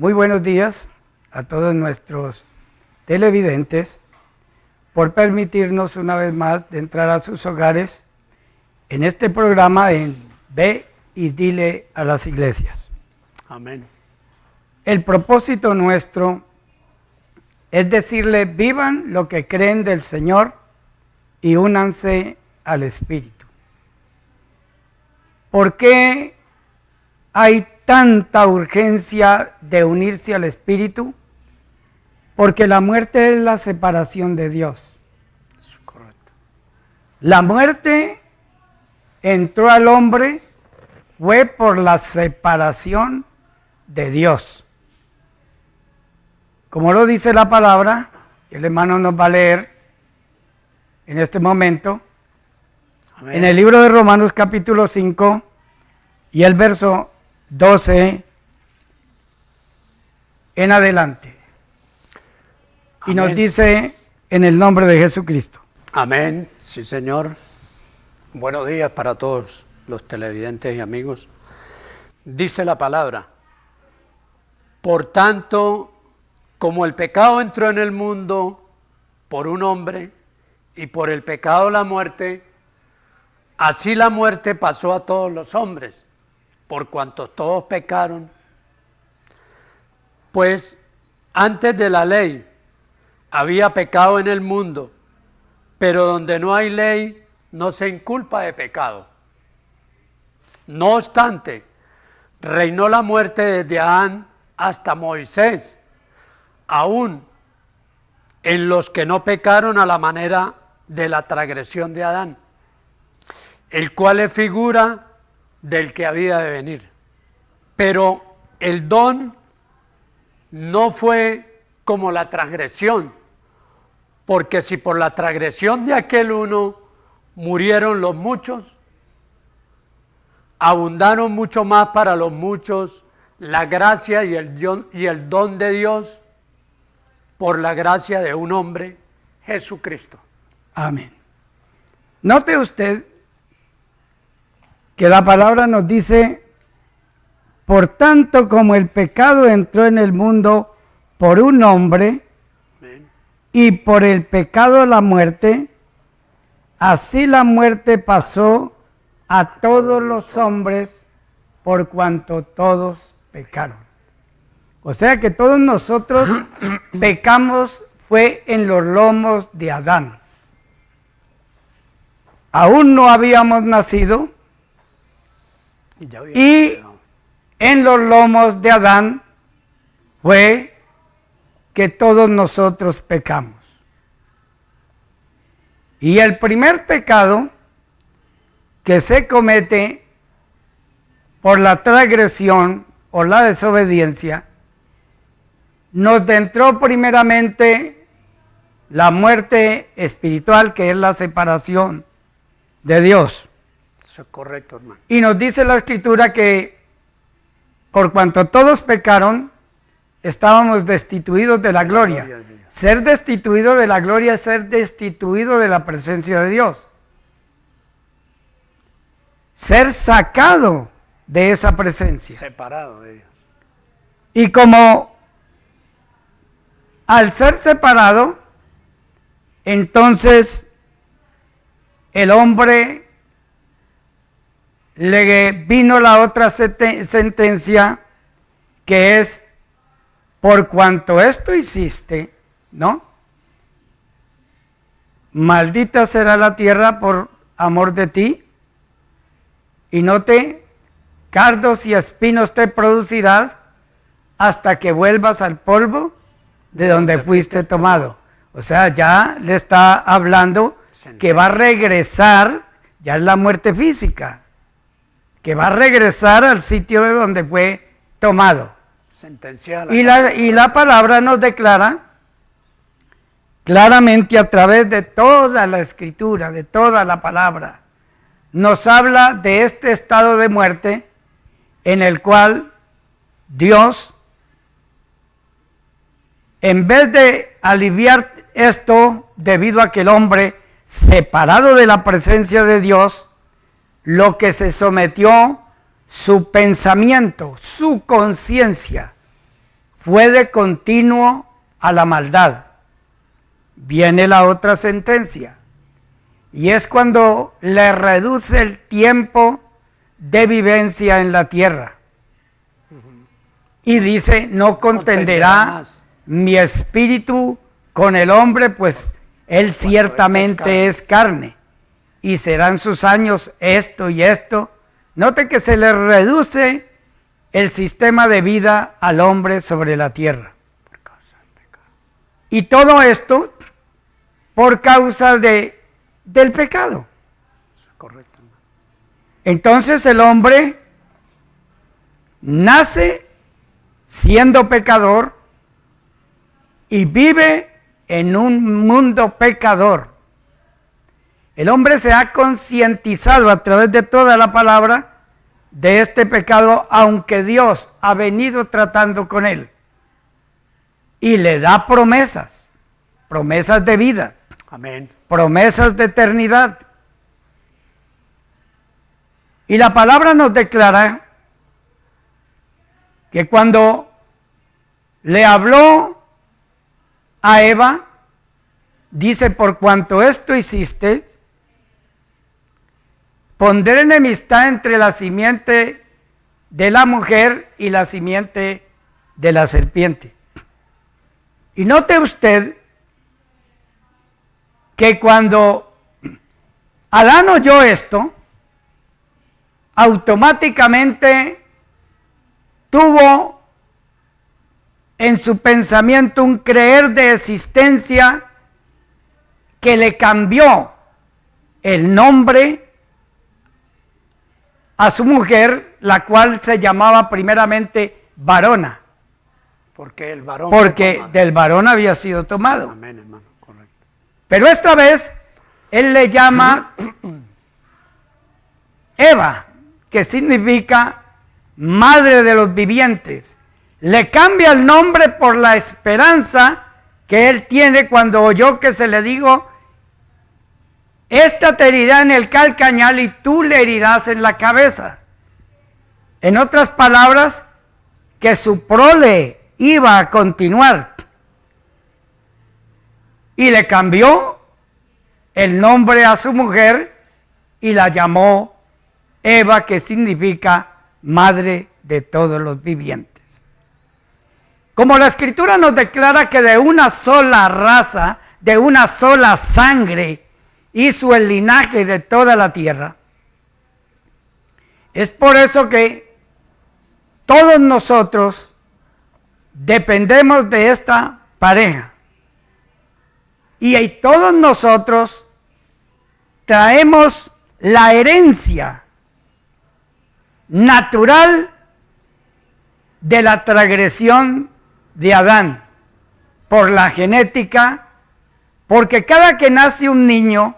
Muy buenos días a todos nuestros televidentes por permitirnos una vez más de entrar a sus hogares en este programa en Ve y dile a las iglesias. Amén. El propósito nuestro es decirle: vivan lo que creen del Señor y únanse al Espíritu. ¿Por qué hay tanta urgencia de unirse al Espíritu? Porque la muerte es la separación de Dios. Es correcto. La muerte entró al hombre fue por la separación de Dios. Como lo dice la palabra, el hermano nos va a leer en este momento, Amén. en el libro de Romanos capítulo 5 y el verso 12 en adelante. Y Amén. nos dice en el nombre de Jesucristo. Amén. Sí, Señor. Buenos días para todos los televidentes y amigos. Dice la palabra: por tanto, como el pecado entró en el mundo por un hombre, y por el pecado la muerte, así la muerte pasó a todos los hombres, por cuanto todos pecaron. Pues antes de la ley había pecado en el mundo, pero donde no hay ley no se inculpa de pecado. No obstante, reinó la muerte desde Adán hasta Moisés, aún en los que no pecaron a la manera de la transgresión de Adán, el cual es figura del que había de venir. Pero el don no fue como la transgresión, porque si por la transgresión de aquel uno murieron los muchos, abundaron mucho más para los muchos la gracia y el don de Dios por la gracia de un hombre, Jesucristo. Amén. Note usted que la palabra nos dice: por tanto, como el pecado entró en el mundo por un hombre, Amén. y por el pecado la muerte, así la muerte pasó a todos los hombres por cuanto todos pecaron. O sea que todos nosotros pecamos fue en los lomos de Adán. Aún no habíamos nacido y en los lomos de Adán fue que todos nosotros pecamos. Y el primer pecado que se comete por la transgresión o la desobediencia, nos entró primeramente la muerte espiritual, que es la separación de Dios. Eso es correcto, hermano. Y nos dice la Escritura que por cuanto todos pecaron, estábamos destituidos de la gloria. Ser destituido de la gloria es ser destituido de la presencia de Dios. Ser sacado de esa presencia. Separado de Dios. Y como al ser separado, entonces el hombre le vino la otra sentencia, que es: por cuanto esto hiciste, ¿no? Maldita será la tierra por amor de ti, y cardos y espinos te producirás hasta que vuelvas al polvo de donde fuiste tomado. O sea, ya le está hablando que va a regresar, ya es la muerte física, que va a regresar al sitio de donde fue tomado. Y la palabra nos declara claramente a través de toda la Escritura, de toda la palabra, nos habla de este estado de muerte en el cual Dios, en vez de aliviar esto debido a que el hombre, separado de la presencia de Dios, lo que se sometió su pensamiento, su conciencia, fue de continuo a la maldad. Viene la otra sentencia, y es cuando le reduce el tiempo de vivencia en la tierra. Y dice, no contenderá mi espíritu con el hombre, pues él ciertamente es carne, y serán sus años esto y esto. Note que se le reduce el sistema de vida al hombre sobre la tierra. Y todo esto por causa del pecado. Correcto. Entonces el hombre nace siendo pecador y vive en un mundo pecador. El hombre se ha concientizado a través de toda la palabra de este pecado, aunque Dios ha venido tratando con él y le da promesas, promesas de vida, amén, promesas de eternidad. Y la palabra nos declara que cuando le habló a Eva, dice, por cuanto esto hiciste, pondré enemistad entre la simiente de la mujer y la simiente de la serpiente. Y note usted que cuando Adán oyó esto, automáticamente tuvo en su pensamiento un creer de existencia que le cambió el nombre a su mujer, la cual se llamaba primeramente varona. Porque el varón. Porque del varón había sido tomado. Amén, hermano, correcto. Pero esta vez él le llama Eva, que significa madre de los vivientes. Le cambia el nombre por la esperanza que él tiene cuando oyó que se le dijo, esta te herirá en el calcañal y tú le herirás en la cabeza. En otras palabras, que su prole iba a continuar. Y le cambió el nombre a su mujer y la llamó Eva, que significa madre de todos los vivientes. Como la Escritura nos declara que de una sola raza, de una sola sangre, hizo el linaje de toda la tierra, es por eso que todos nosotros dependemos de esta pareja. Y todos nosotros traemos la herencia natural de la transgresión de Adán por la genética, porque cada que nace un niño,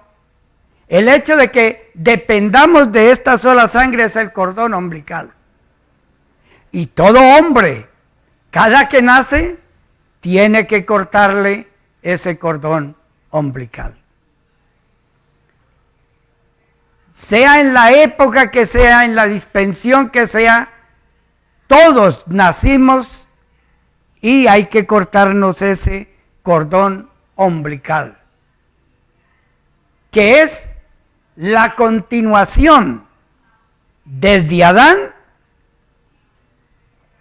el hecho de que dependamos de esta sola sangre es el cordón umbilical. Y todo hombre, cada que nace, tiene que cortarle ese cordón umbilical. Sea en la época que sea, en la dispensión que sea, todos nacimos y hay que cortarnos ese cordón umbilical, que es la continuación desde Adán,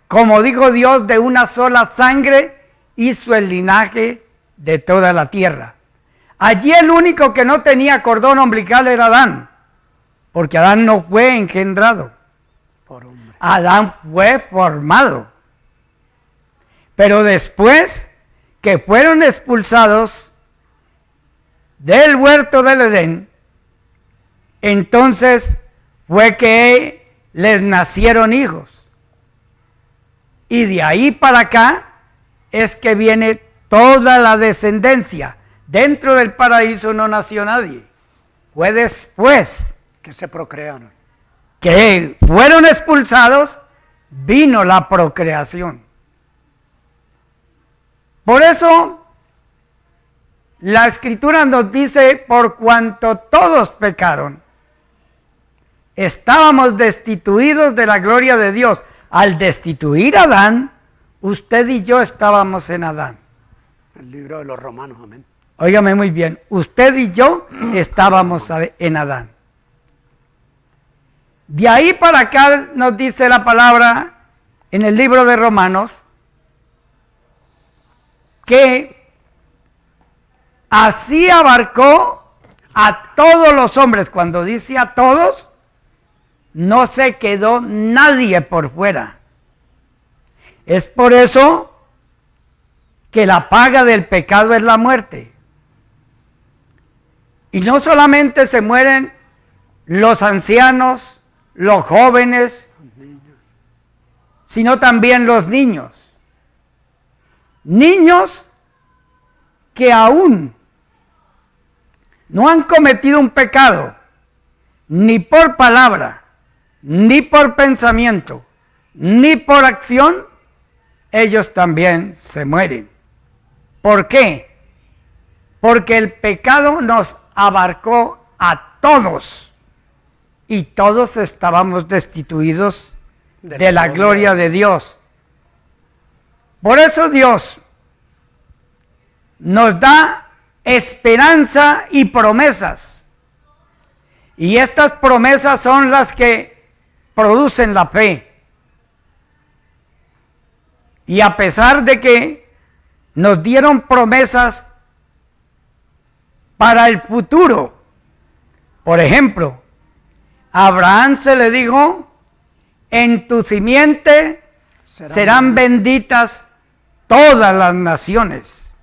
como dijo Dios, de una sola sangre hizo el linaje de toda la tierra. Allí el único que no tenía cordón umbilical era Adán, porque Adán no fue engendrado, Por hombre. Adán fue formado. Pero después que fueron expulsados del huerto del Edén, entonces fue que les nacieron hijos. Y de ahí para acá es que viene toda la descendencia. Dentro del paraíso no nació nadie. Fue después Que se procrearon. que fueron expulsados, vino la procreación. Por eso, la Escritura nos dice, por cuanto todos pecaron, estábamos destituidos de la gloria de Dios. Al destituir a Adán, usted y yo estábamos en Adán. El libro de los Romanos, amén. Óigame muy bien, usted y yo estábamos en Adán. De ahí para acá nos dice la palabra en el libro de Romanos que así abarcó a todos los hombres. Cuando dice a todos, no se quedó nadie por fuera. Es por eso que la paga del pecado es la muerte. Y no solamente se mueren los ancianos, los jóvenes, sino también los niños. Niños que aún no han cometido un pecado, ni por palabra, ni por pensamiento, ni por acción, ellos también se mueren. ¿Por qué? Porque el pecado nos abarcó a todos y todos estábamos destituidos de la gloria de Dios. Por eso Dios nos da esperanza y promesas. Y estas promesas son las que producen la fe. Y a pesar de que nos dieron promesas para el futuro, por ejemplo, a Abraham se le dijo, en tu simiente serán benditas todas las naciones.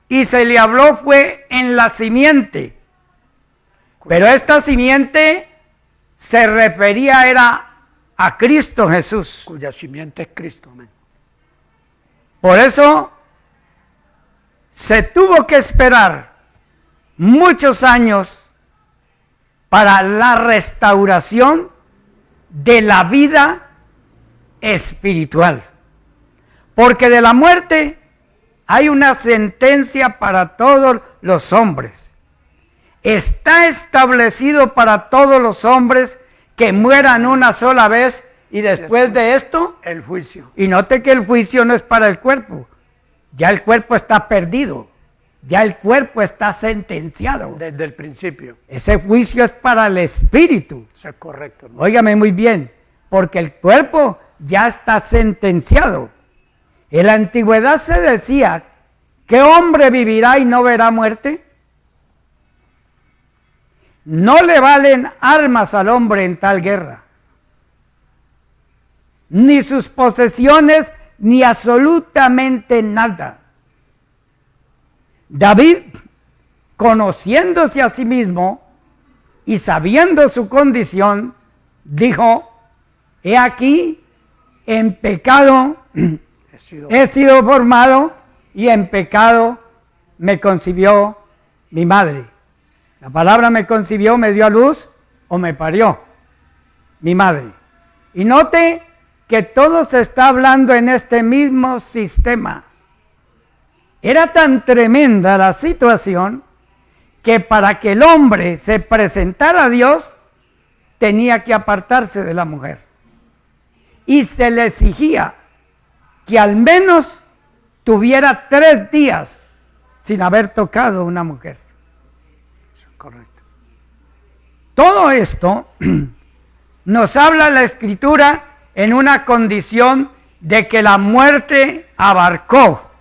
Y se le habló fue en la simiente, pero esta simiente se refería era a Cristo Jesús. Cuya simiente es Cristo, amén. Por eso se tuvo que esperar muchos años para la restauración de la vida espiritual. Porque de la muerte hay una sentencia para todos los hombres. Está establecido para todos los hombres que mueran una sola vez y después de esto, el juicio. Y note que el juicio no es para el cuerpo. Ya el cuerpo está perdido. Ya el cuerpo está sentenciado. Desde el principio. Ese juicio es para el espíritu. Eso es correcto, hermano. Óigame muy bien, porque el cuerpo ya está sentenciado. En la antigüedad se decía, ¿qué hombre vivirá y no verá muerte? No le valen armas al hombre en tal guerra, ni sus posesiones, ni absolutamente nada. David, conociéndose a sí mismo y sabiendo su condición, dijo, he aquí, en pecado he sido formado y en pecado me concibió mi madre. La palabra me concibió, me dio a luz o me parió mi madre. Y note que todo se está hablando en este mismo sistema. Era tan tremenda la situación que para que el hombre se presentara a Dios tenía que apartarse de la mujer. Y se le exigía que al menos tuviera 3 días sin haber tocado una mujer. Correcto. Todo esto nos habla la Escritura en una condición de que la muerte abarcó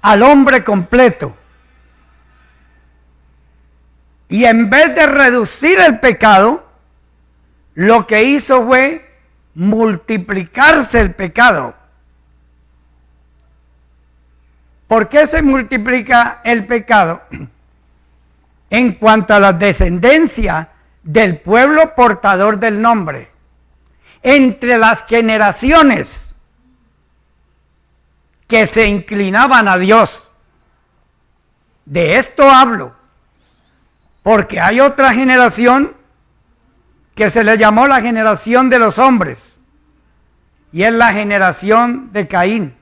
al hombre completo. Y en vez de reducir el pecado, lo que hizo fue multiplicarse el pecado. ¿Por qué se multiplica el pecado? En cuanto a la descendencia del pueblo portador del nombre, entre las generaciones que se inclinaban a Dios. De esto hablo, porque hay otra generación que se le llamó la generación de los hombres, y es la generación de Caín.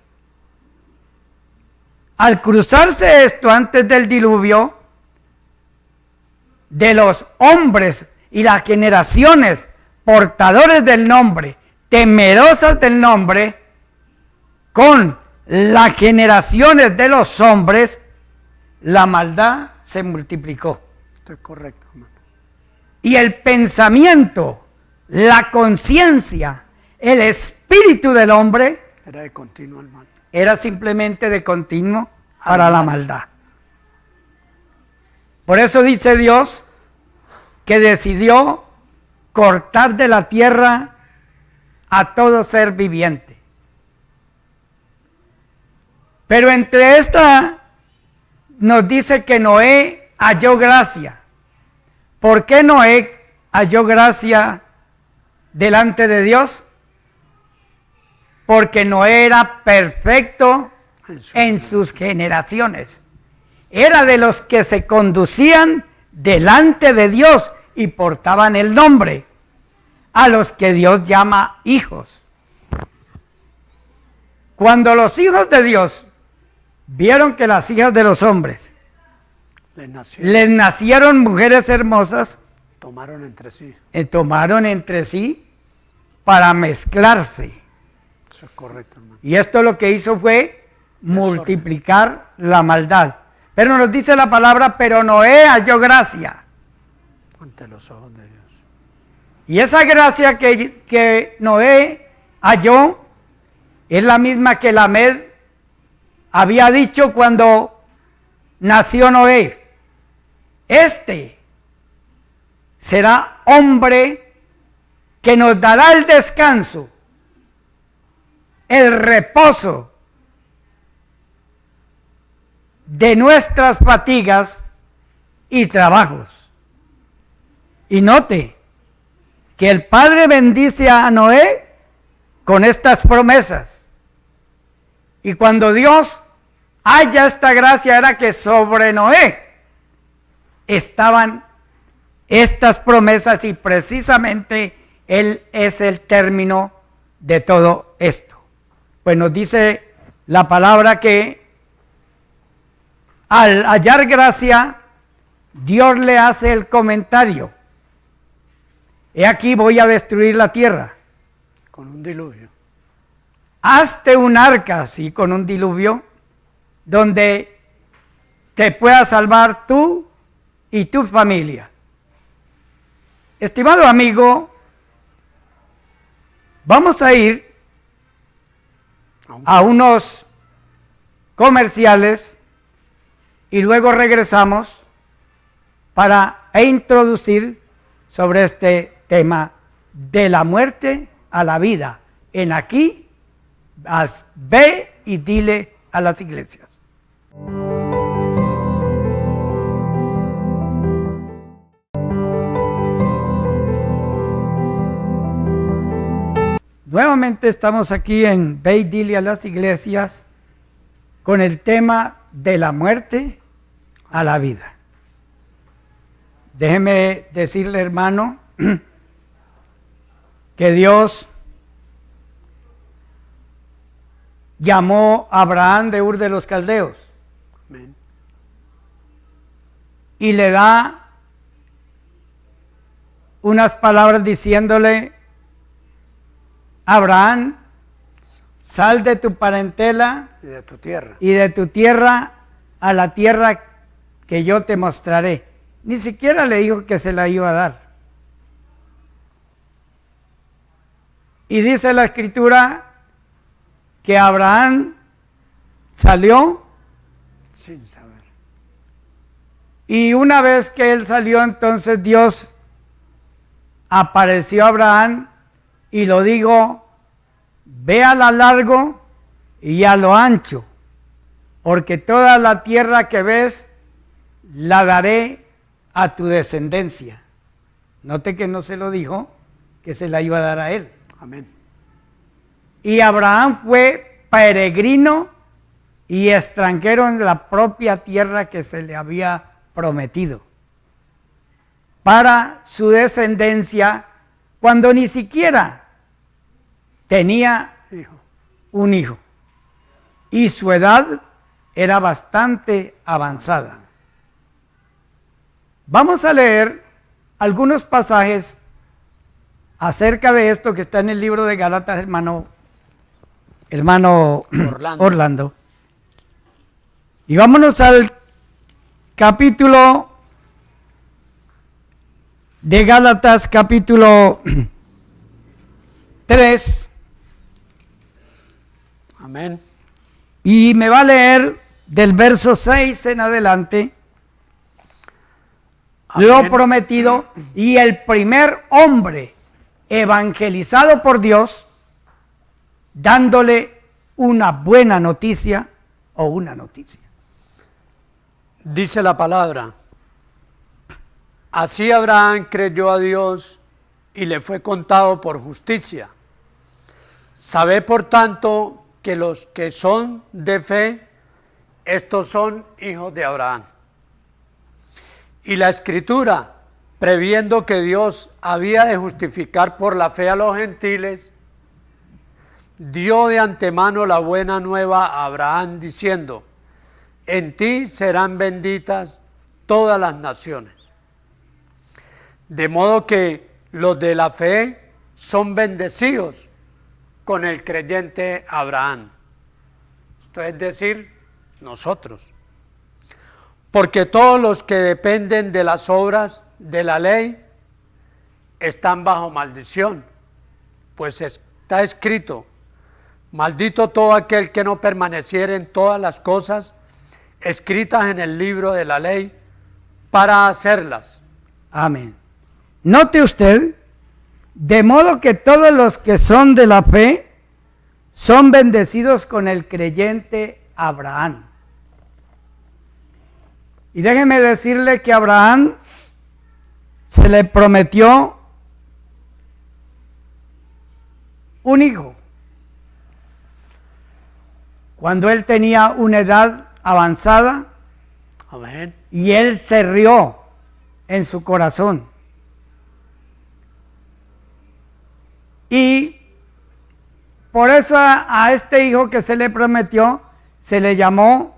Al cruzarse esto antes del diluvio, de los hombres y las generaciones portadores del nombre, temerosas del nombre, con las generaciones de los hombres, la maldad se multiplicó. Esto es correcto, hermano. Y el pensamiento, la conciencia, el espíritu del hombre Era de continuo, hermano. era simplemente de continuo para la maldad. Por eso dice Dios que decidió cortar de la tierra a todo ser viviente. Pero entre esta nos dice que Noé halló gracia. ¿Por qué Noé halló gracia delante de Dios? Porque Noé era perfecto en sus generaciones. Era de los que se conducían delante de Dios y portaban el nombre, a los que Dios llama hijos. Cuando los hijos de Dios vieron que las hijas de los hombres les nacieron mujeres hermosas, tomaron entre sí para mezclarse. Eso es correcto, hermano. Y esto lo que hizo fue multiplicar la maldad. Pero nos dice la palabra, pero Noé halló gracia Ante los ojos de Dios. Y esa gracia que Noé halló es la misma que Lamed había dicho cuando nació Noé. Este será hombre que nos dará el descanso, el reposo de nuestras fatigas y trabajos. Y note que el Padre bendice a Noé con estas promesas. Y cuando Dios haya esta gracia, era que sobre Noé estaban estas promesas, y precisamente él es el término de todo esto. Pues nos dice la palabra que al hallar gracia, Dios le hace el comentario: he aquí, voy a destruir la tierra. Con un diluvio. Hazte un arca, así, con un diluvio, donde te puedas salvar tú y tu familia. Estimado amigo, vamos a ir a unos comerciales y luego regresamos para introducir sobre este tema de la muerte a la vida. En aquí, ve y dile a las iglesias. Nuevamente estamos aquí en Ve y dile a las iglesias con el tema de la muerte a la vida. Déjeme decirle, hermano, que Dios llamó a Abraham de Ur de los Caldeos. Amén. Y le da unas palabras diciéndole: Abraham, sal de tu parentela Y de tu tierra. y de tu tierra a la tierra que yo te mostraré. Ni siquiera le dijo que se la iba a dar. Y dice la escritura que Abraham salió, Sin saber. y una vez que él salió, entonces Dios apareció a Abraham y lo dijo: ve a lo largo y a lo ancho, porque toda la tierra que ves la daré a tu descendencia. Note que no se lo dijo que se la iba a dar a él. Amén. Y Abraham fue peregrino y extranjero en la propia tierra que se le había prometido para su descendencia, cuando ni siquiera tenía Hijo. un hijo. Y su edad era bastante avanzada. Vamos a leer algunos pasajes acerca de esto que está en el libro de Gálatas, hermano Orlando. Y vámonos al capítulo de Gálatas, capítulo 3. Amén. Y me va a leer del verso 6 en adelante. Amén. Lo prometido, y el primer hombre evangelizado por Dios, dándole una buena noticia o una noticia. Dice la palabra: así Abraham creyó a Dios y le fue contado por justicia. Sabed por tanto que los que son de fe, estos son hijos de Abraham. Y la Escritura, previendo que Dios había de justificar por la fe a los gentiles, dio de antemano la buena nueva a Abraham, diciendo: en ti serán benditas todas las naciones. De modo que los de la fe son bendecidos con el creyente Abraham. Esto es decir, nosotros. Porque todos los que dependen de las obras de la ley están bajo maldición, pues está escrito: maldito todo aquel que no permaneciere en todas las cosas escritas en el libro de la ley para hacerlas. Amén. Note usted, de modo que todos los que son de la fe son bendecidos con el creyente Abraham. Y déjeme decirle que a Abraham se le prometió un hijo cuando él tenía una edad avanzada. Amén. Y él se rió en su corazón. Y por eso a este hijo que se le prometió se le llamó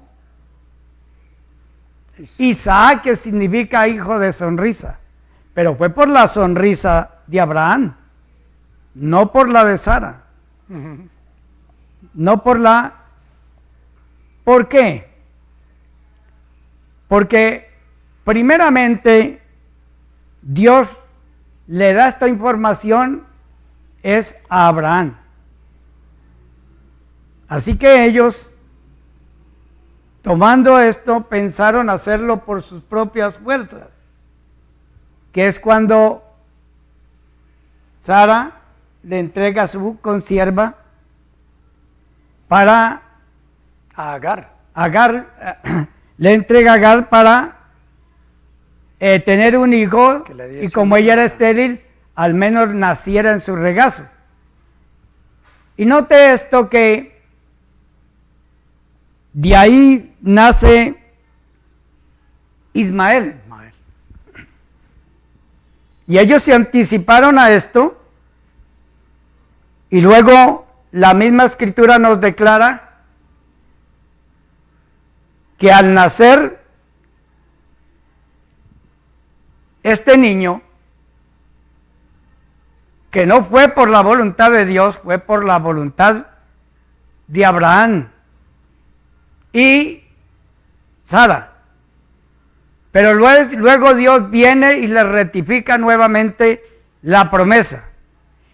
Isaac, que significa hijo de sonrisa. Pero fue por la sonrisa de Abraham, no por la de Sara. No por la... ¿Por qué? Porque primeramente Dios le da esta información es a Abraham. Así que ellos, tomando esto, pensaron hacerlo por sus propias fuerzas, que es cuando Sara le entrega a su consierva para Agar, le entrega a Agar para tener un hijo, y como ella era estéril, al menos naciera en su regazo. Y note esto, que de ahí nace Ismael. Y ellos se anticiparon a esto, y luego la misma Escritura nos declara que al nacer este niño, que no fue por la voluntad de Dios, fue por la voluntad de Abraham y Sara. Pero luego Dios viene y le rectifica nuevamente la promesa.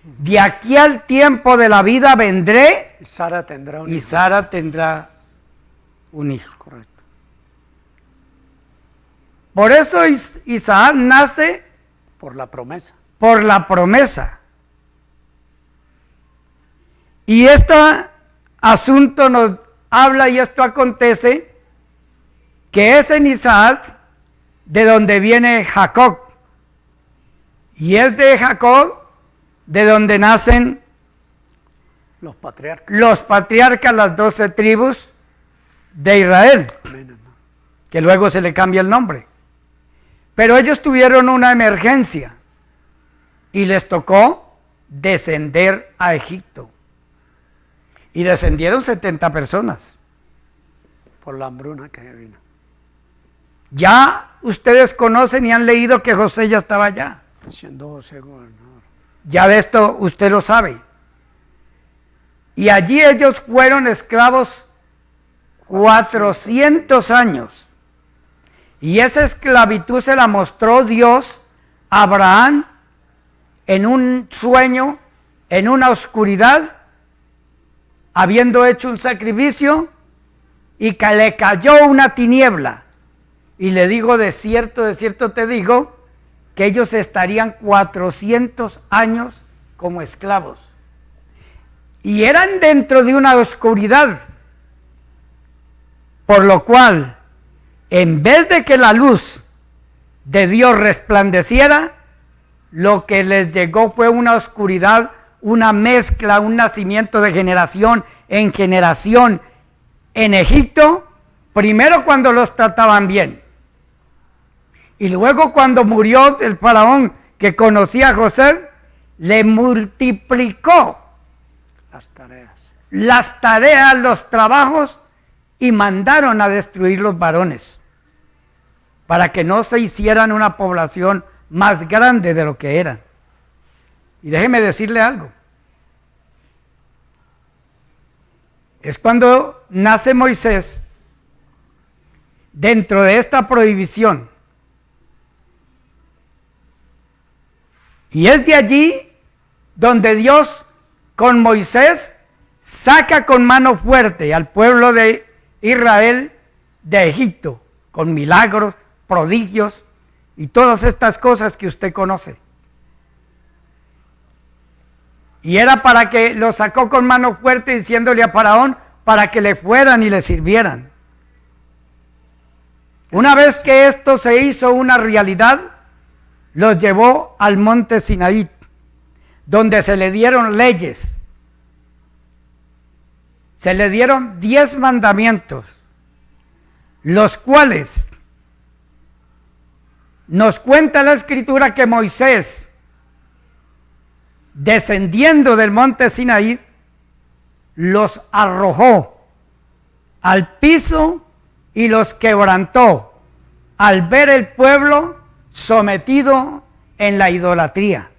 De aquí al tiempo de la vida vendré y Sara tendrá un hijo. Correcto. Por eso Isaac nace por la promesa. Por la promesa. Y este asunto nos habla, y esto acontece, que es en Isaac de donde viene Jacob. Y es de Jacob de donde nacen los patriarcas, las 12 tribus de Israel, amén, que luego se le cambia el nombre. Pero ellos tuvieron una emergencia y les tocó descender a Egipto. Y descendieron 70 personas. por la hambruna que vino. Ya ustedes conocen y han leído que José ya estaba allá. Siendo José gobernador. Ya de esto usted lo sabe. Y allí ellos fueron esclavos 400 años. Y esa esclavitud se la mostró Dios a Abraham en un sueño, en una oscuridad, habiendo hecho un sacrificio, y que le cayó una tiniebla. Y le digo, de cierto te digo, que ellos estarían 400 años como esclavos. Y eran dentro de una oscuridad, por lo cual, en vez de que la luz de Dios resplandeciera, lo que les llegó fue una oscuridad, una mezcla, un nacimiento de generación en generación en Egipto, primero cuando los trataban bien, y luego cuando murió el faraón que conocía a José, le multiplicó las tareas, los trabajos, y mandaron a destruir los varones, para que no se hicieran una población más grande de lo que eran. Y déjeme decirle algo. Es cuando nace Moisés, dentro de esta prohibición. Y es de allí donde Dios con Moisés saca con mano fuerte al pueblo de Israel de Egipto, con milagros, prodigios y todas estas cosas que usted conoce. Y era para que lo sacó con mano fuerte, diciéndole a Faraón para que le fueran y le sirvieran. Una vez que esto se hizo una realidad, los llevó al monte Sinaí, donde se le dieron leyes. Se le dieron 10 mandamientos, los cuales nos cuenta la Escritura que Moisés, descendiendo del monte Sinaí, los arrojó al piso y los quebrantó al ver el pueblo sometido en la idolatría.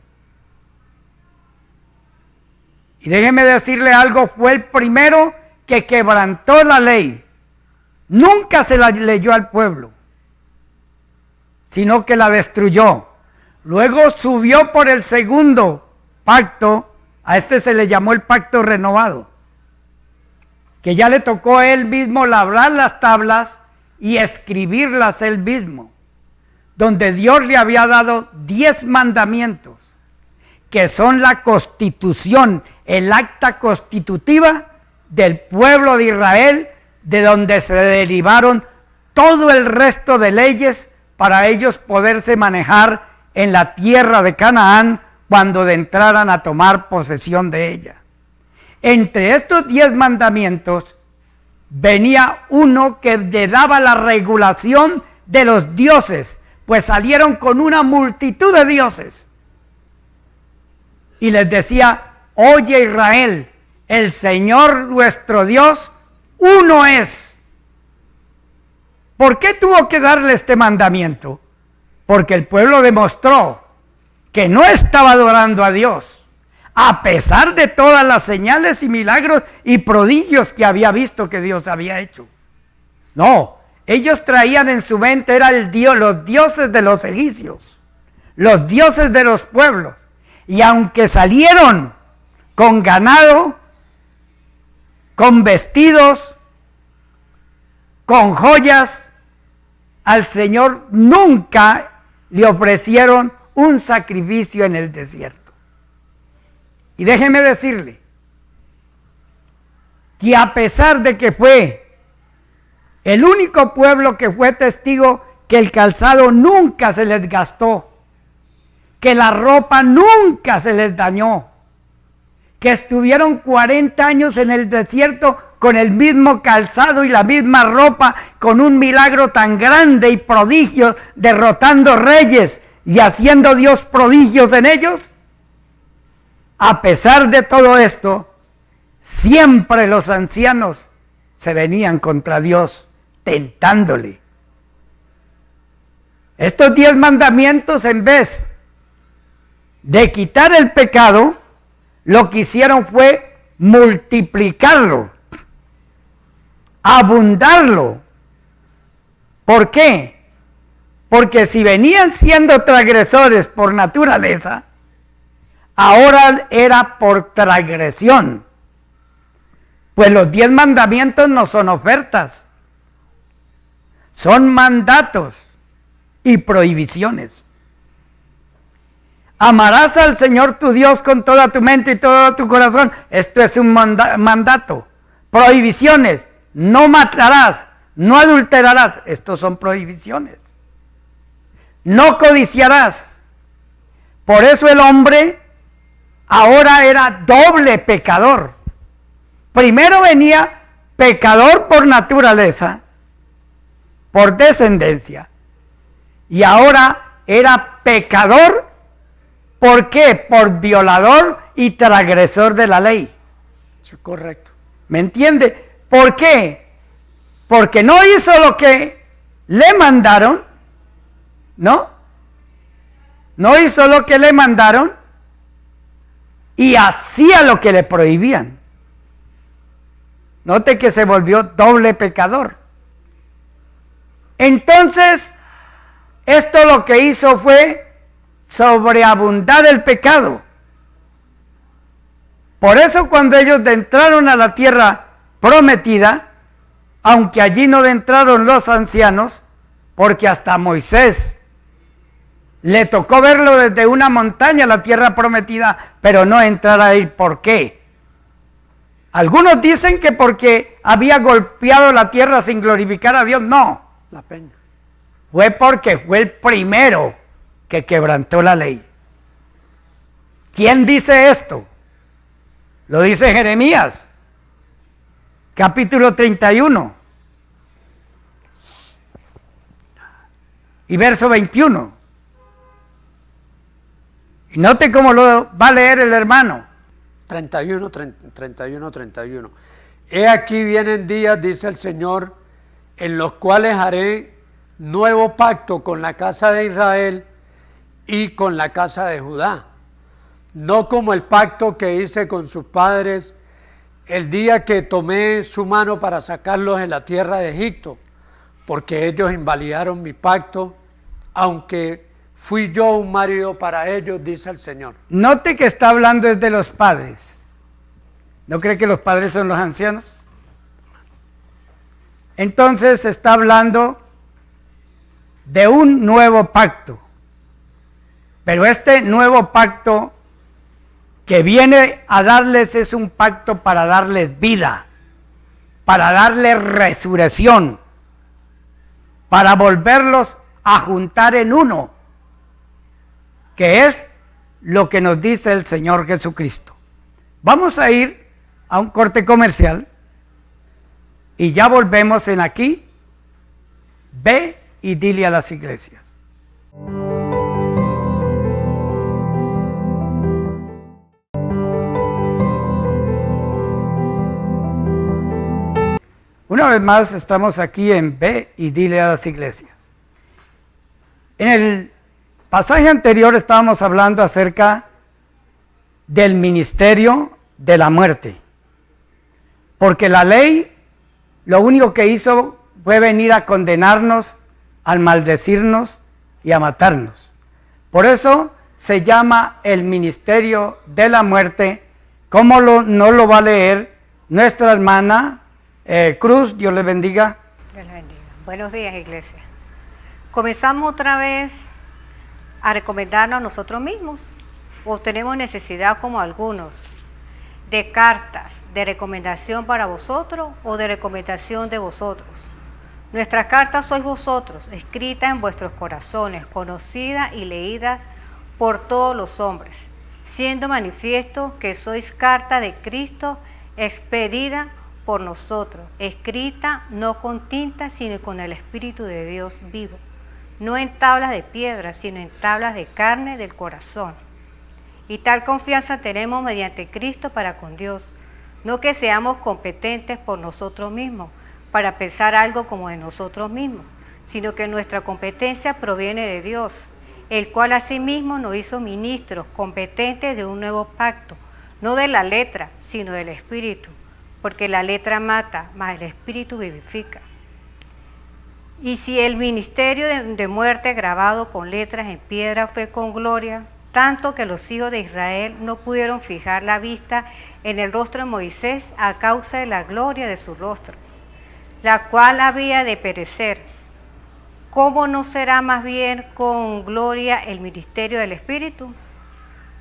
Y déjeme decirle algo, fue el primero que quebrantó la ley. Nunca se la leyó al pueblo, sino que la destruyó. Luego subió por el segundo pacto, a este se le llamó el pacto renovado, que ya le tocó a él mismo labrar las tablas y escribirlas él mismo, donde Dios le había dado 10 mandamientos, que son la constitución, el acta constitutiva del pueblo de Israel, de donde se derivaron todo el resto de leyes para ellos poderse manejar en la tierra de Canaán cuando entraran a tomar posesión de ella. Entre estos 10 mandamientos venía uno que le daba la regulación de los dioses, pues salieron con una multitud de dioses. Y les decía, oye Israel, el Señor nuestro Dios, uno es. ¿Por qué tuvo que darle este mandamiento? Porque el pueblo demostró que no estaba adorando a Dios, a pesar de todas las señales y milagros y prodigios que había visto que Dios había hecho. No, ellos traían en su mente, era el Dios, los dioses de los egipcios, los dioses de los pueblos. Y aunque salieron con ganado, con vestidos, con joyas, al Señor nunca le ofrecieron un sacrificio en el desierto. Y déjeme decirle que a pesar de que fue el único pueblo que fue testigo que el calzado nunca se les gastó, que la ropa nunca se les dañó, que estuvieron 40 años en el desierto con el mismo calzado y la misma ropa, con un milagro tan grande y prodigio, derrotando reyes y haciendo Dios prodigios en ellos. A pesar de todo esto, siempre los ancianos se venían contra Dios, tentándole. Estos 10 mandamientos, en vez de quitar el pecado, lo que hicieron fue multiplicarlo, abundarlo. ¿Por qué? Porque si venían siendo transgresores por naturaleza, ahora era por transgresión. Pues los 10 mandamientos no son ofertas, son mandatos y prohibiciones. Amarás al Señor tu Dios con toda tu mente y todo tu corazón. Esto es un mandato. Prohibiciones. No matarás, no adulterarás. Estos son prohibiciones. No codiciarás. Por eso el hombre ahora era doble pecador. Primero venía pecador por naturaleza, por descendencia. Y ahora era pecador. ¿Por qué? Por violador y transgresor de la ley. Eso es correcto. ¿Me entiende? ¿Por qué? Porque no hizo lo que le mandaron, ¿no? No hizo lo que le mandaron y hacía lo que le prohibían. Note que se volvió doble pecador. Entonces, esto lo que hizo fue sobreabundar el pecado. Por eso cuando ellos entraron a la tierra prometida, aunque allí no entraron los ancianos, porque hasta Moisés le tocó verlo desde una montaña, la tierra prometida, pero no entrar ahí. ¿Por qué? Algunos dicen que porque había golpeado la tierra sin glorificar a Dios. No. La peña. Fue porque fue el primero que quebrantó la ley. ¿Quién dice esto? Lo dice Jeremías, capítulo 31 y verso 21. Y note cómo lo va a leer el hermano. 31. He aquí vienen días, dice el Señor, en los cuales haré nuevo pacto con la casa de Israel y con la casa de Judá, no como el pacto que hice con sus padres el día que tomé su mano para sacarlos de la tierra de Egipto, porque ellos invalidaron mi pacto, aunque fui yo un marido para ellos, dice el Señor. Note que está hablando desde los padres. ¿No cree que los padres son los ancianos? Entonces está hablando de un nuevo pacto. Pero este nuevo pacto que viene a darles es un pacto para darles vida, para darles resurrección, para volverlos a juntar en uno, que es lo que nos dice el Señor Jesucristo. Vamos a ir a un corte comercial y ya volvemos en Aquí, Ve y Dile a las Iglesias. Una vez más estamos aquí en Ve y Dile a las Iglesias. En el pasaje anterior estábamos hablando acerca del ministerio de la muerte. Porque la ley lo único que hizo fue venir a condenarnos, a maldecirnos y a matarnos. Por eso se llama el ministerio de la muerte. ¿Cómo no lo va a leer nuestra hermana Cruz? Dios le bendiga. Dios le bendiga. Buenos días, iglesia. Comenzamos otra vez a recomendarnos a nosotros mismos, o tenemos necesidad, como algunos, de cartas de recomendación para vosotros o de recomendación de vosotros. Nuestras cartas sois vosotros, escritas en vuestros corazones, conocidas y leídas por todos los hombres, siendo manifiesto que sois carta de Cristo, expedida por nosotros, escrita no con tinta, sino con el Espíritu de Dios vivo, no en tablas de piedra, sino en tablas de carne del corazón. Y tal confianza tenemos mediante Cristo para con Dios, no que seamos competentes por nosotros mismos, para pensar algo como de nosotros mismos, sino que nuestra competencia proviene de Dios, el cual asimismo nos hizo ministros competentes de un nuevo pacto, no de la letra, sino del Espíritu, porque la letra mata, mas el Espíritu vivifica. Y si el ministerio de muerte grabado con letras en piedra fue con gloria, tanto que los hijos de Israel no pudieron fijar la vista en el rostro de Moisés a causa de la gloria de su rostro, la cual había de perecer. ¿Cómo no será más bien con gloria el ministerio del Espíritu?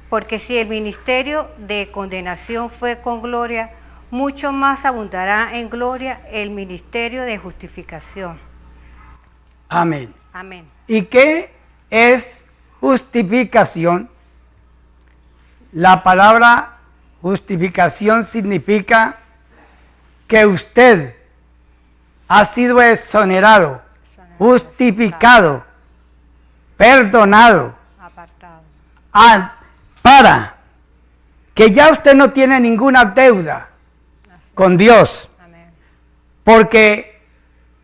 Porque si el ministerio de condenación fue con gloria, mucho más abundará en gloria el ministerio de justificación. Amén. Amén. ¿Y qué es justificación? La palabra justificación significa que usted ha sido exonerado, justificado, perdonado, Apartado. para que ya usted no tiene ninguna deuda con Dios. Amén. Porque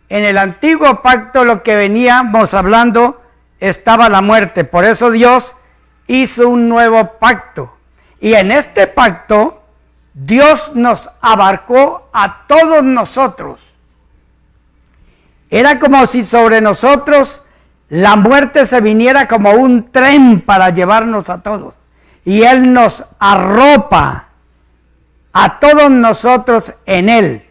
en el antiguo pacto lo que veníamos hablando estaba la muerte. Por eso Dios hizo un nuevo pacto. Y en este pacto Dios nos abarcó a todos nosotros. Era como si sobre nosotros la muerte se viniera como un tren para llevarnos a todos. Y Él nos arropa a todos nosotros en Él,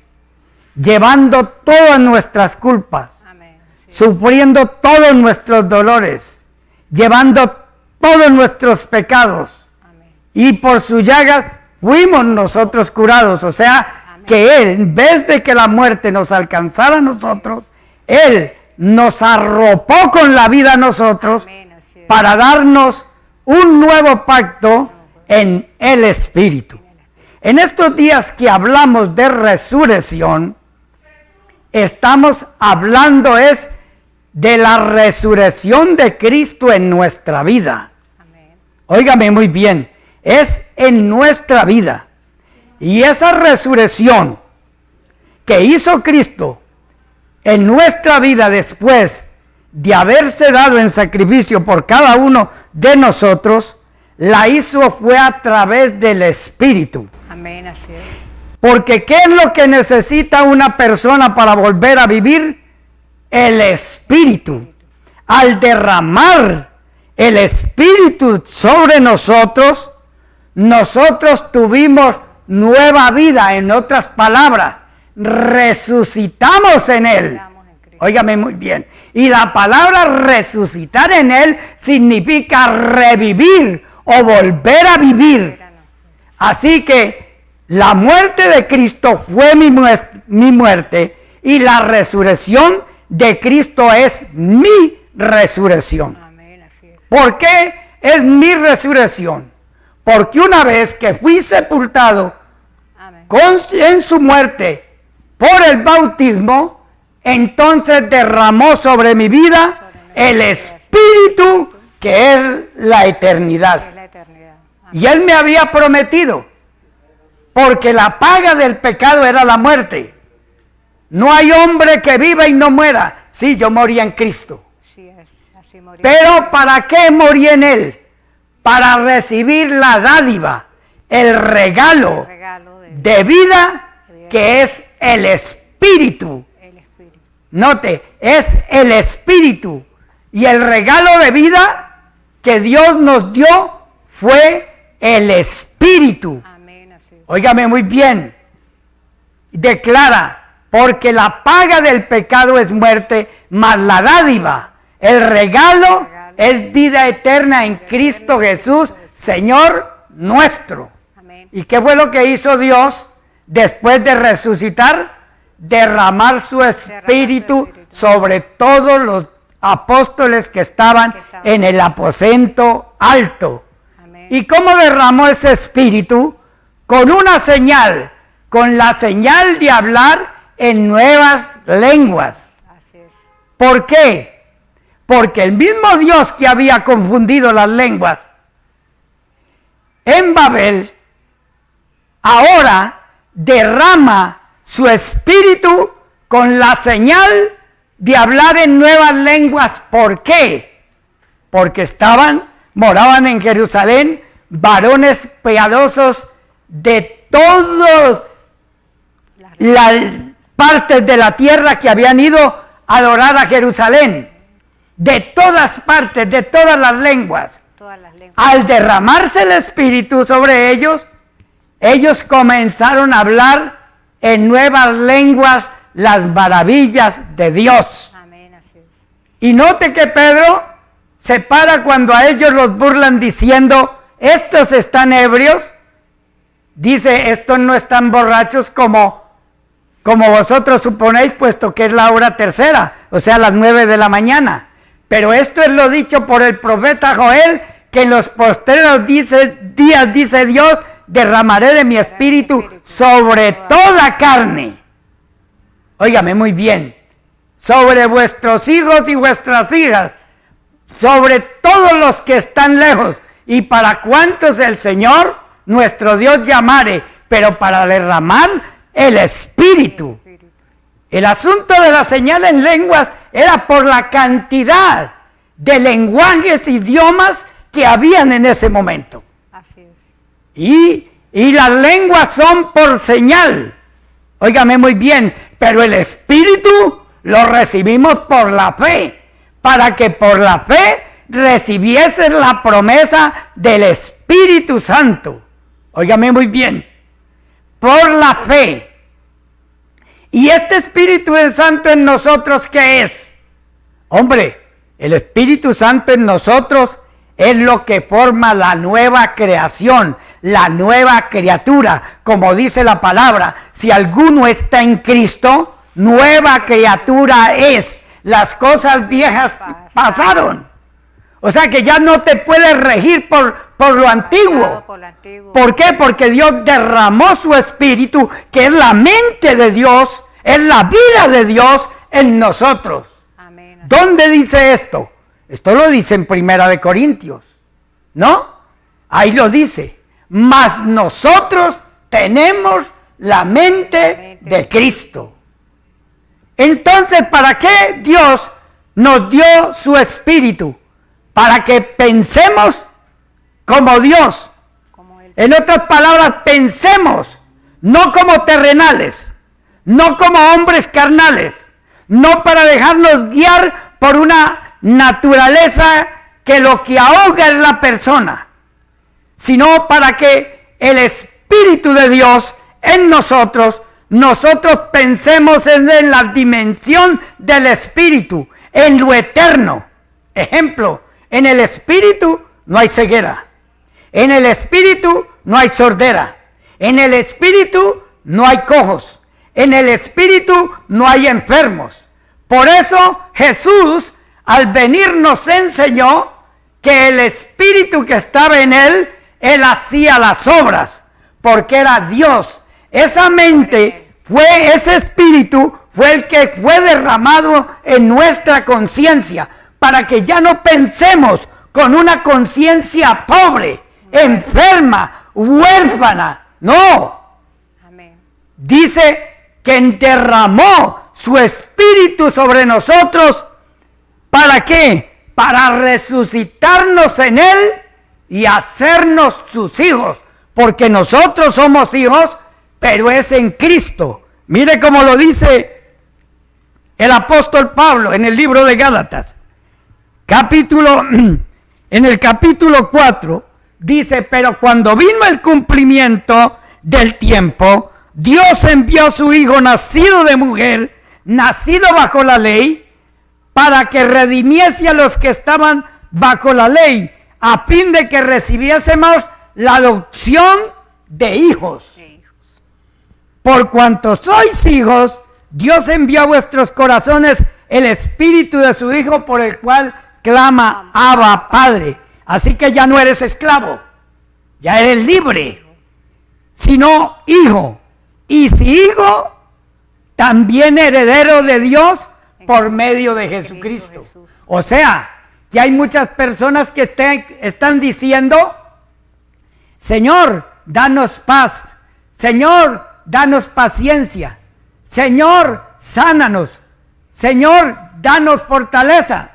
llevando todas nuestras culpas, Amén. Sí. sufriendo todos nuestros dolores, llevando todos nuestros pecados. Amén. Y por sus llagas fuimos nosotros curados. O sea, Amén. que Él, en vez de que la muerte nos alcanzara a nosotros, Él nos arropó con la vida a nosotros. Amén. Así es. Para darnos un nuevo pacto en el Espíritu. En estos días que hablamos de resurrección, estamos hablando es de la resurrección de Cristo en nuestra vida. Amén. Óigame muy bien, es en nuestra vida. Y esa resurrección que hizo Cristo en nuestra vida después de haberse dado en sacrificio por cada uno de nosotros, la hizo fue a través del Espíritu. Amén. Así es. Porque ¿qué es lo que necesita una persona para volver a vivir? El Espíritu. Al derramar el Espíritu sobre nosotros, nosotros tuvimos nueva vida. En otras palabras, resucitamos en Él. Estamos en Cristo. Óigame muy bien. Y la palabra resucitar en Él significa revivir o volver a vivir. Así que la muerte de Cristo fue mi muerte y la resurrección de Cristo es mi resurrección. Amén. Así es. ¿Por qué es mi resurrección? Porque una vez que fui sepultado Amén. en su muerte por el bautismo, entonces derramó sobre mi vida el Espíritu que es la eternidad. Es la eternidad. Amén. Y Él me había prometido, porque la paga del pecado era la muerte. No hay hombre que viva y no muera. Sí, yo morí en Cristo. Así es. Así morimos. Pero ¿para qué morí en Él? Para recibir la dádiva, el regalo Regalo de vida que es el Espíritu. el Espíritu. Note, es el Espíritu. Y el regalo de vida que Dios nos dio fue el Espíritu. Amén. Así es. Óigame muy bien. Declara, porque la paga del pecado es muerte, mas la dádiva, el regalo es vida eterna en Cristo Jesús, Señor nuestro. Amén. ¿Y qué fue lo que hizo Dios después de resucitar? Derramar su Espíritu sobre todos los apóstoles que estaban en el aposento alto. Amén. ¿Y cómo derramó ese Espíritu? Con una señal, con la señal de hablar en nuevas lenguas. Así es. ¿Por qué? Porque el mismo Dios que había confundido las lenguas en Babel, ahora derrama su Espíritu con la señal de hablar en nuevas lenguas. ¿Por qué? porque moraban en Jerusalén varones piadosos de todas las partes de la tierra que habían ido a adorar a Jerusalén, de todas partes, de todas las lenguas. Al derramarse el Espíritu sobre ellos, ellos comenzaron a hablar en nuevas lenguas las maravillas de Dios. Amén, así es. Y note que Pedro se para cuando a ellos los burlan diciendo, estos están ebrios. Dice, estos no están borrachos como vosotros suponéis, puesto que es la hora tercera, o sea, las 9 de la mañana. Pero esto es lo dicho por el profeta Joel, que en los postreros días, dice Dios, derramaré de mi espíritu sobre toda carne. Óigame muy bien, sobre vuestros hijos y vuestras hijas, sobre todos los que están lejos, y para cuantos el Señor, nuestro Dios, llamare, pero para derramar el Espíritu. El asunto de la señal en lenguas era por la cantidad de lenguajes, idiomas que habían en ese momento. Así es. Y las lenguas son por señal. Óigame muy bien, pero el Espíritu lo recibimos por la fe, para que por la fe recibieses la promesa del Espíritu Santo. Óigame muy bien, por la fe. ¿Y este Espíritu Santo en nosotros qué es? Hombre, el Espíritu Santo en nosotros es lo que forma la nueva creación, la nueva criatura. Como dice la palabra, si alguno está en Cristo, nueva criatura es. Las cosas viejas pasaron. O sea que ya no te puedes regir por lo antiguo. ¿Por qué? Porque Dios derramó su Espíritu, que es la mente de Dios, es la vida de Dios en nosotros. Amén. ¿Dónde dice esto? Esto lo dice en 1 Corintios, ¿no? Ahí lo dice. Mas nosotros tenemos la mente de Cristo. Entonces, ¿para qué Dios nos dio su Espíritu? Para que pensemos como Dios. En otras palabras, pensemos no como terrenales, no como hombres carnales, no para dejarnos guiar por una naturaleza que lo que ahoga es la persona, sino para que el Espíritu de Dios en nosotros pensemos en la dimensión del Espíritu, en lo eterno. Ejemplo, en el Espíritu no hay ceguera, en el Espíritu no hay sordera, en el Espíritu no hay cojos, en el Espíritu no hay enfermos. Por eso Jesús al venir nos enseñó que el Espíritu que estaba en él hacía las obras, porque era Dios. Esa mente ese Espíritu fue el que fue derramado en nuestra conciencia, para que ya no pensemos con una conciencia pobre, enferma, huérfana. No. Amén. Dice que derramó su Espíritu sobre nosotros. ¿Para qué? Para resucitarnos en él y hacernos sus hijos, porque nosotros somos hijos, pero es en Cristo. Mire cómo lo dice el apóstol Pablo en el libro de Gálatas, en el capítulo 4, dice, pero cuando vino el cumplimiento del tiempo, Dios envió a su Hijo nacido de mujer, nacido bajo la ley, para que redimiese a los que estaban bajo la ley, a fin de que recibiésemos la adopción de hijos. Por cuanto sois hijos, Dios envió a vuestros corazones el Espíritu de su Hijo, por el cual clama, Abba, Padre. Así que ya no eres esclavo, ya eres libre, sino hijo. Y si hijo, también heredero de Dios por medio de Jesucristo. O sea, que hay muchas personas que están diciendo, Señor, danos paz. Señor, danos paciencia. Señor, sánanos. Señor, danos fortaleza.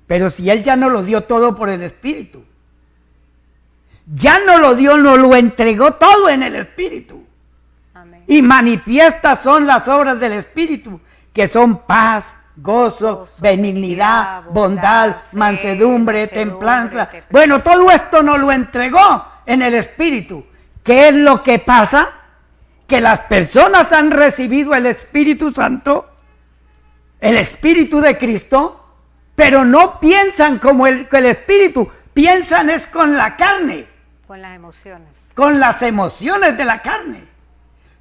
Pero si Él ya nos lo dio todo por el Espíritu. Ya nos lo dio, nos lo entregó todo en el Espíritu. Amén. Y manifiestas son las obras del Espíritu, que son paz, gozo, benignidad, bondad, mansedumbre, templanza. Bueno, todo esto nos lo entregó en el Espíritu. ¿Qué es lo que pasa? Que las personas han recibido el Espíritu Santo, el Espíritu de Cristo, pero no piensan como el Espíritu, piensan es con la carne. Con las emociones. Con las emociones de la carne.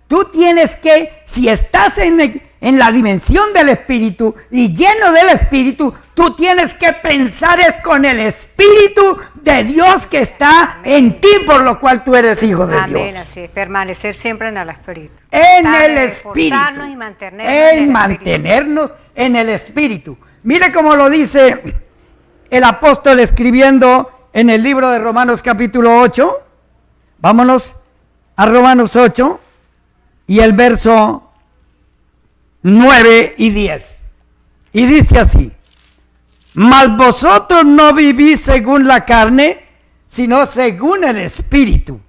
Tú tienes que, si estás en la dimensión del Espíritu y lleno del Espíritu, tú tienes que pensar es con el Espíritu de Dios que está en ti, por lo cual tú eres hijo de Dios. Amén, así es, permanecer siempre en el Espíritu. En Estar, el Espíritu. esforzarnos y mantenernos En mantenernos en el Espíritu. Mire cómo lo dice el apóstol escribiendo en el libro de Romanos capítulo 8. Vámonos a Romanos 8 y el verso 9 y 10. Y dice así: mas vosotros no vivís según la carne, sino según el Espíritu.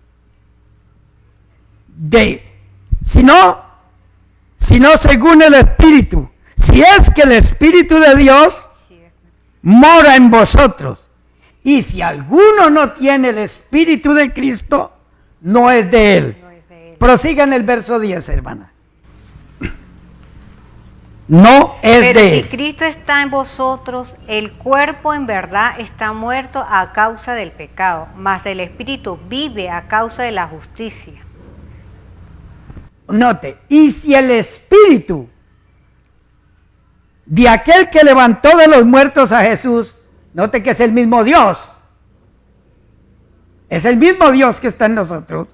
Sino según el Espíritu. Si es que el Espíritu de Dios mora en vosotros. Y si alguno no tiene el Espíritu de Cristo, no es de él. No es de él. Prosiga en el verso 10, hermana. No es Pero de si él. Cristo está en vosotros, el cuerpo en verdad está muerto a causa del pecado, mas el Espíritu vive a causa de la justicia. Note, y si el Espíritu de aquel que levantó de los muertos a Jesús, note que es el mismo Dios, es el mismo Dios que está en nosotros,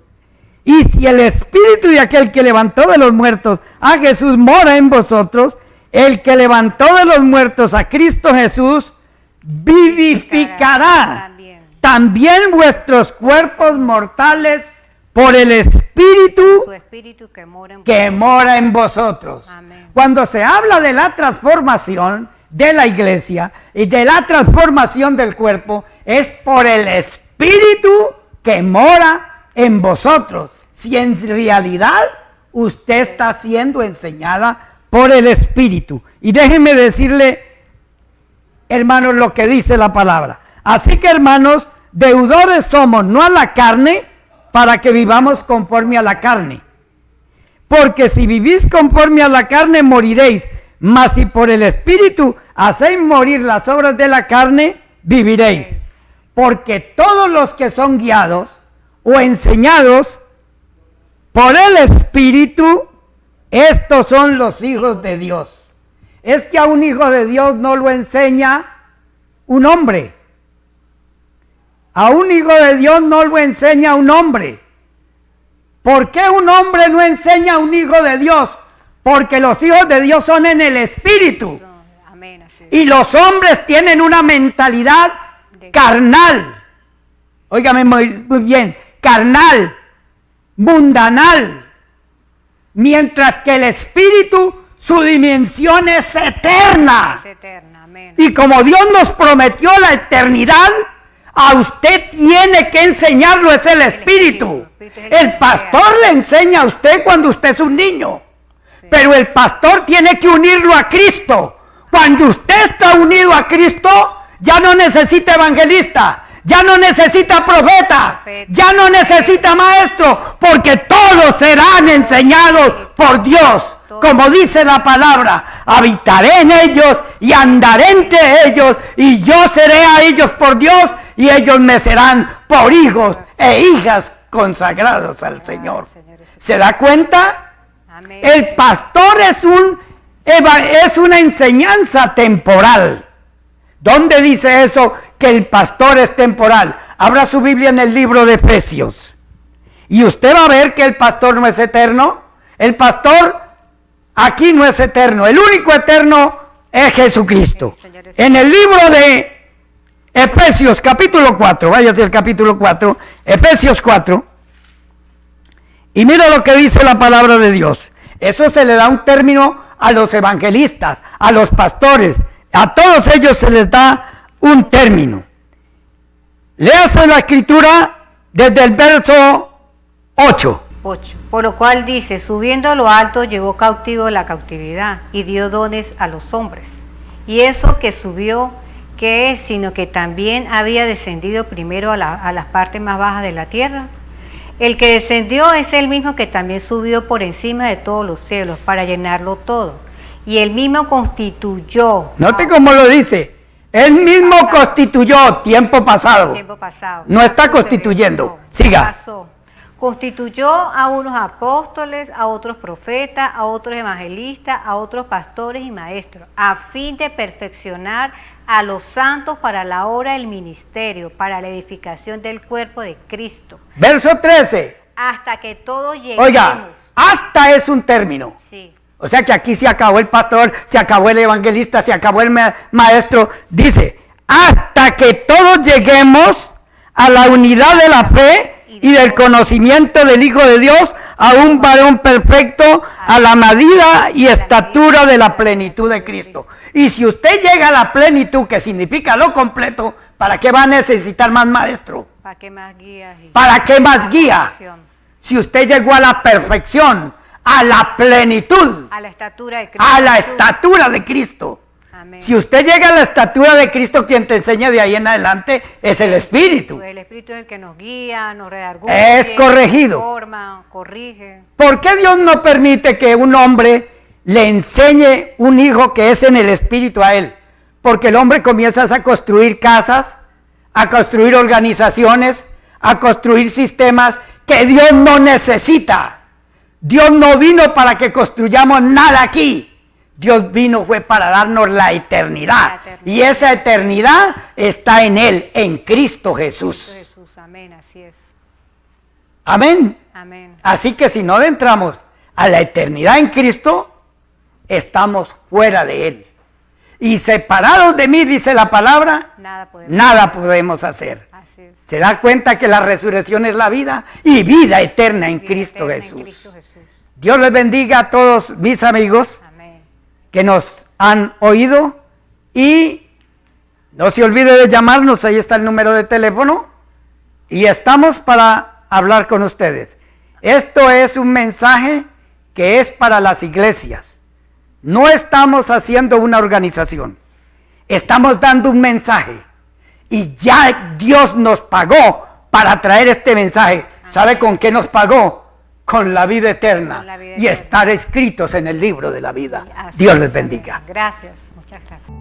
y si el Espíritu de aquel que levantó de los muertos a Jesús mora en vosotros, el que levantó de los muertos a Cristo Jesús vivificará también vuestros cuerpos mortales por el Espíritu Su Espíritu que mora en que mora en vosotros. Amén. Cuando se habla de la transformación de la iglesia y de la transformación del cuerpo, es por el Espíritu que mora en vosotros. Si en realidad usted está siendo enseñada por el Espíritu. Y déjenme decirle, hermanos, lo que dice la palabra. Así que, hermanos, deudores somos, no a la carne, para que vivamos conforme a la carne. Porque si vivís conforme a la carne, moriréis. Mas si por el Espíritu hacéis morir las obras de la carne, viviréis. Porque todos los que son guiados o enseñados por el Espíritu, estos son los hijos de Dios. Es que a un hijo de Dios no lo enseña un hombre. A un hijo de Dios no lo enseña un hombre. ¿Por qué un hombre no enseña a un hijo de Dios? Porque los hijos de Dios son en el Espíritu. Amén, así es. Y los hombres tienen una mentalidad carnal. Óigame muy bien, carnal, mundanal. Mientras que el Espíritu, su dimensión es eterna. Es eterna, amén. Y como Dios nos prometió la eternidad, a usted tiene que enseñarlo, es el Espíritu. El pastor le enseña a usted cuando usted es un niño. Pero el pastor tiene que unirlo a Cristo. Cuando usted está unido a Cristo, ya no necesita evangelista, ya no necesita profeta, ya no necesita maestro, porque todos serán enseñados por Dios. Como dice la palabra, habitaré en ellos y andaré entre ellos, y yo seré a ellos por Dios, y ellos me serán por hijos e hijas consagrados al Señor. ¿Se da cuenta? Amén. El pastor es una enseñanza temporal. ¿Dónde dice eso que el pastor es temporal? Abra su Biblia en el libro de Efesios. Y usted va a ver que el pastor no es eterno. El pastor aquí no es eterno. El único eterno es Jesucristo. En el libro de Efesios capítulo 4, váyase al capítulo 4, Efesios 4. Y mira lo que dice la palabra de Dios. Eso se le da un término a los evangelistas, a los pastores. A todos ellos se les da un término. Léase la escritura desde el verso 8. 8. Por lo cual dice, subiendo a lo alto llevó cautivo la cautividad y dio dones a los hombres. Y eso que subió, ¿qué es? Sino que también había descendido primero a las partes más bajas de la tierra. El que descendió es el mismo que también subió por encima de todos los cielos para llenarlo todo. Y él mismo constituyó. Note cómo lo dice. Él mismo constituyó tiempo pasado. Tiempo pasado. No está constituyendo. Siga. Pasó. Constituyó a unos apóstoles, a otros profetas, a otros evangelistas, a otros pastores y maestros, a fin de perfeccionar a los santos para la obra del ministerio, para la edificación del cuerpo de Cristo. Verso 13. Hasta que todos lleguemos. Oiga, hasta es un término. Sí. O sea que aquí se acabó el pastor, se acabó el evangelista, se acabó el maestro. Dice, hasta que todos lleguemos a la unidad de la fe y del conocimiento del Hijo de Dios, a un varón perfecto, a la medida y estatura de la plenitud de Cristo. Y si usted llega a la plenitud, que significa lo completo, ¿para qué va a necesitar más maestro? ¿Para qué más guías? ¿Para qué más guía? Si usted llegó a la perfección, a la plenitud, a la estatura de Cristo. a la estatura de Cristo. Amén. Si usted llega a la estatura de Cristo, quien te enseña de ahí en adelante es el Espíritu. El Espíritu es el que nos guía, nos redarguye, Es corregido. forma, corrige. ¿Por qué Dios no permite que un hombre le enseñe un hijo que es en el Espíritu a él? Porque el hombre comienza a construir casas, a construir organizaciones, a construir sistemas que Dios no necesita. Dios no vino para que construyamos nada aquí. Dios vino fue para darnos la eternidad. Y esa eternidad está en Él, en Cristo Jesús. Cristo Jesús, amén, así es. Amén. Amén. Así que si no entramos a la eternidad en Cristo, estamos fuera de Él. Y separados de mí, dice la palabra, nada podemos hacer. Así es. Se da cuenta que la resurrección es la vida y vida eterna en Cristo Jesús. Dios les bendiga a todos mis amigos que nos han oído y no se olvide de llamarnos, ahí está el número de teléfono y estamos para hablar con ustedes. Esto es un mensaje que es para las iglesias. No estamos haciendo una organización, estamos dando un mensaje y ya Dios nos pagó para traer este mensaje. ¿Sabe con qué nos pagó? Con la vida eterna y estar escritos en el libro de la vida. Dios les bendiga. Gracias, muchas gracias.